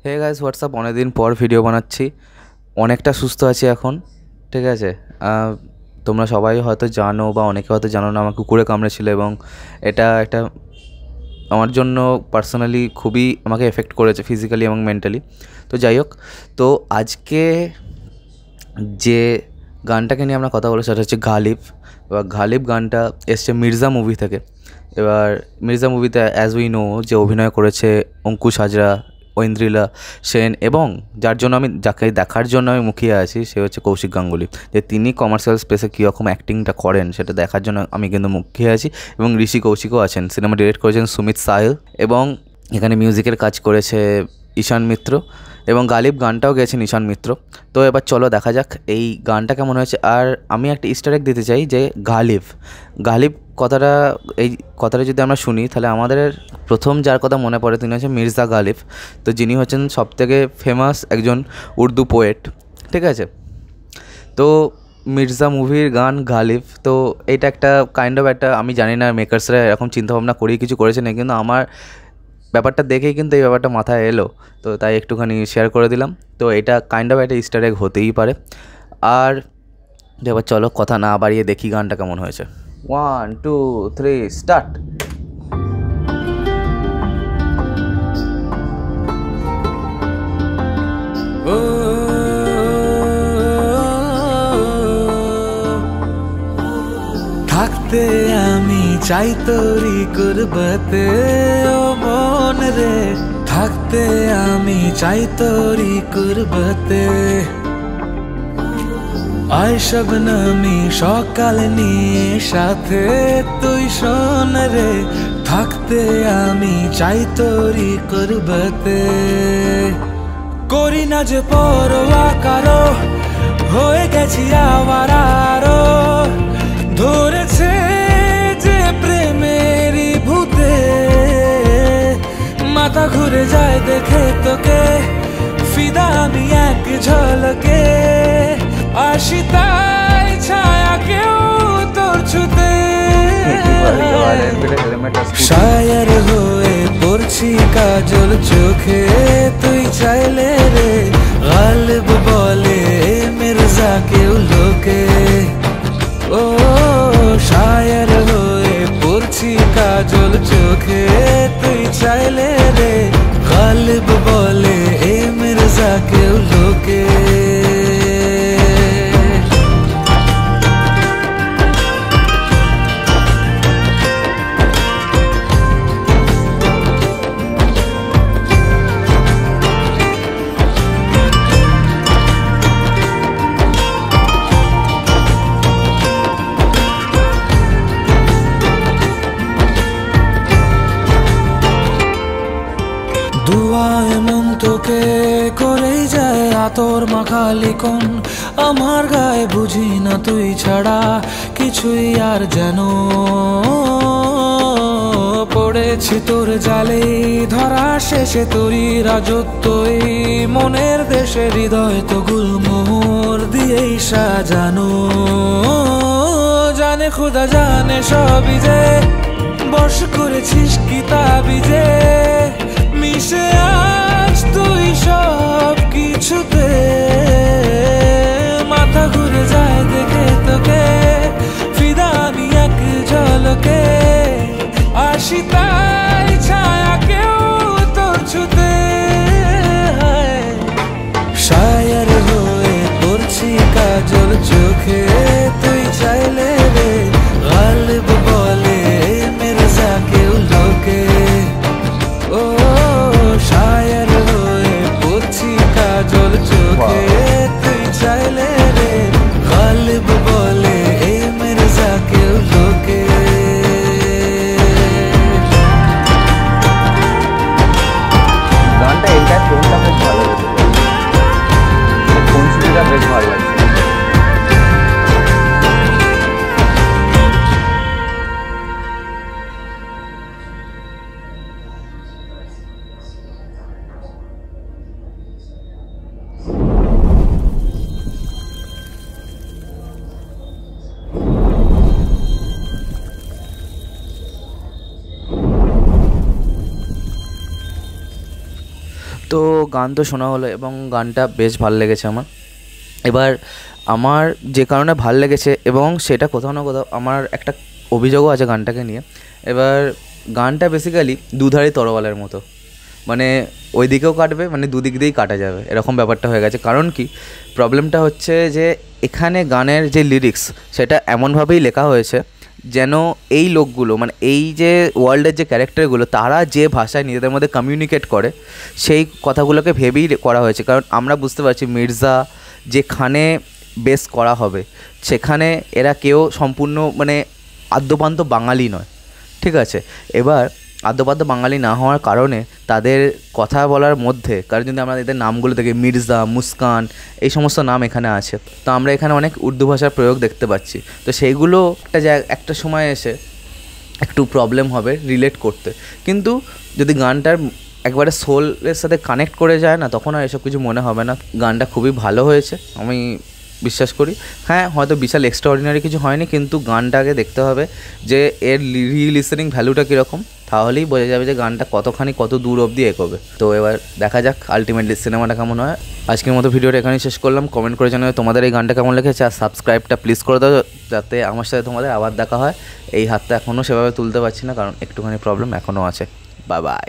Hey guys WhatsApp, অনেকদিন পর video বানাচ্ছি। অনেকটা সুস্থ আছি এখন, ঠিক আছে। তোমরা সবাই হয়তো জানো বা অনেকে হয়তো জানো না, আমার কুকুরে কামড়েছিল এবং এটা একটা আমার জন্য পার্সোনালি খুবই আমাকে এফেক্ট করেছে ফিজিক্যালি এবং মেন্টালি। তো যাই হোক, তো আজকে যে গানটাকে নিয়ে আমরা কথা বলি সেটা হচ্ছে গালিব। এবার গালিব গানটা এসছে মির্জা মুভি থেকে। এবার মির্জা মুভিতে অ্যাজ উই নো যে অভিনয় করেছে অঙ্কুশ হাজরা, ঐন্দ্রিলা সেন, এবং যাকে দেখার জন্য আমি মুখিয়ে আছি সে হচ্ছে কৌশিক গাঙ্গুলি। যে তিনি কমার্শিয়াল স্পেসে কীরকম অ্যাক্টিংটা করেন সেটা দেখার জন্য আমি কিন্তু মুখিয়ে আছি। এবং ঋষি কৌশিকও আছেন, সিনেমা ডিরেক্ট করেছেন সুমিত সাহেল, এবং এখানে মিউজিকের কাজ করেছে ঈশান মিত্র, এবং গালিব গানটাও গেয়েছেন ঈশান মিত্র। তো এবার চলো দেখা যাক এই গানটা কেমন হয়েছে। আর আমি একটা ইস্টার এগ দিতে চাই যে গালিব গালিব কথাটা, এই কথাটা যদি আমরা শুনি তাহলে আমাদের প্রথম যার কথা মনে পড়ে তিনি হচ্ছে মির্জা গালিব। তো যিনি হচ্ছেন সবথেকে ফেমাস একজন উর্দু পোয়েট, ঠিক আছে। তো মির্জা মুভির গান গালিব, তো এটা একটা কাইন্ড অফ একটা, আমি জানি না মেকার্সরা এরকম চিন্তাভাবনা করেই কিছু করেছে না, কিন্তু আমার ব্যাপারটা দেখেই কিন্তু এই ব্যাপারটা মাথায় এলো, তো তাই একটুখানি শেয়ার করে দিলাম। তো এটা কাইন্ড অফ একটা ইস্টার এগ হতেই পারে। আর এবার চলো কথা না বাড়িয়ে দেখি গানটা কেমন হয়েছে। 1 2 3 স্টার্ট। থাকতে আমি চাই তোরি কুরবতে, ও মন রে, থাকতে আমি চাই তোরি কুরবতে। আয় শবনমি সকাল নিয়ে সাথে তুই শোন রে, থাকতে আমি চাই তোরি কুরবতে। করি না যে পরোয়া কারো, হয়ে গেছি আওয়ারারো, ধরেছে যে প্রেমেরই ভূতে। মাথা ঘুরে যায় দেখে তোকে, ফিদা আমি এক ঝলকে, আসি তাই ছায়া কেউ তোর ছুতে। শায়ার হয়ে পড়ছি কাজল চোখে, তুই চাইলে রে গালিব বলে মির্জা কেউ লোকে। ও শায়ার হয়ে পড়ছি কাজল চোখে, তুই চাইলে রে গালিব বলে এ মির্জা কেউ লোকে। দুয়ায় মন তোকে করেই যায় আতর মাখালি কোন, আমার গায়ে বুঝি না তুই ছাড়া কিছুই আর যেন। পড়েছি তোর জালে ধরা শেষে তোরই রাজত্ব, এই মনের দেশে হৃদয় তো গুলমোহর দিয়েই সাজানো। জানে খোদা জানে সবই যে বশ করেছিস কিতাবিজে, মিশে আজ তুই সব কিছুতে। মাথা ঘুরে যায় দেখে তোকে, ফিদা আমি এক ঝলকে, আসি তাই ছায়া কেউ তোর ছুতে। শায়ার হয়ে পড়ছি কাজল চোখে, তুই চাইলে রে গালিব বলে মির্জা কেউ লোকে। ও শায়ার হয়ে পড়ছি কাজল চোখে, তুই চাইলে রে গালিব বলে এ মির্জা কেউ লোকে। তো গান তো শোনা হলো এবং গানটা বেশ ভালো লেগেছে আমার। এবার আমার যে কারণে ভাল লেগেছে এবং সেটা কোথাও না কোথাও আমার একটা অভিযোগও আছে গানটাকে নিয়ে। এবার গানটা বেসিক্যালি দুধারী তরোয়ালের মতো, মানে ওই দিকেও কাটবে, মানে দুদিক দিয়েই কাটা যাবে, এরকম ব্যাপারটা হয়ে গেছে। কারণ কি, প্রবলেমটা হচ্ছে যে এখানে গানের যে লিরিক্স সেটা এমনভাবেই লেখা হয়েছে যেন এই লোকগুলো, মানে এই যে ওয়ার্ল্ডের যে ক্যারেক্টারগুলো, তারা যে ভাষায় নিজেদের মধ্যে কমিউনিকেট করে সেই কথাগুলোকে ভেবেই করা হয়েছে। কারণ আমরা বুঝতে পারছি মির্জা যেখানে বেস করা হবে সেখানে এরা কেউ সম্পূর্ণ মানে আদ্যপান্ত বাঙালি নয়, ঠিক আছে। এবার আদ্যপান্ত বাঙালি না হওয়ার কারণে তাদের কথা বলার মধ্যে, কারণ যদি আমরা এদের নামগুলো দেখি, মির্জা, মুস্কান, এই সমস্ত নাম এখানে আছে, তো আমরা এখানে অনেক উর্দু ভাষার প্রয়োগ দেখতে পাচ্ছি। তো সেইগুলো একটা সময় এসে একটু প্রবলেম হবে রিলেট করতে, কিন্তু যদি গানটার একবারে সোলের সাথে কানেক্ট করে যায় না, তখন আর এসব কিছু মনে হবে না। গানটা খুবই ভালো হয়েছে আমি বিশ্বাস করি। হ্যাঁ, হয়তো বিশাল এক্সট্রাঅর্ডিনারি কিছু হয়নি, কিন্তু গানটাকে দেখতে হবে যে এর লিসেনিং ভ্যালুটা কীরকম, তাহলেই বোঝা যাবে যে গানটা কত দূর অবধি এগোবে। তো এবার দেখা যাক আলটিমেটলি সিনেমাটা কেমন হয়। আজকের মতো ভিডিওটা এখানেই শেষ করলাম। কমেন্ট করে জানাবে তোমাদের এই গানটা কেমন লেগেছে, আর সাবস্ক্রাইবটা প্লিজ করে দাও যাতে আমার সাথে তোমাদের আবার দেখা হয়। এই হাতটা এখনও সেভাবে তুলতে পারছি না কারণ একটুখানি প্রবলেম এখনও আছে। Bye bye.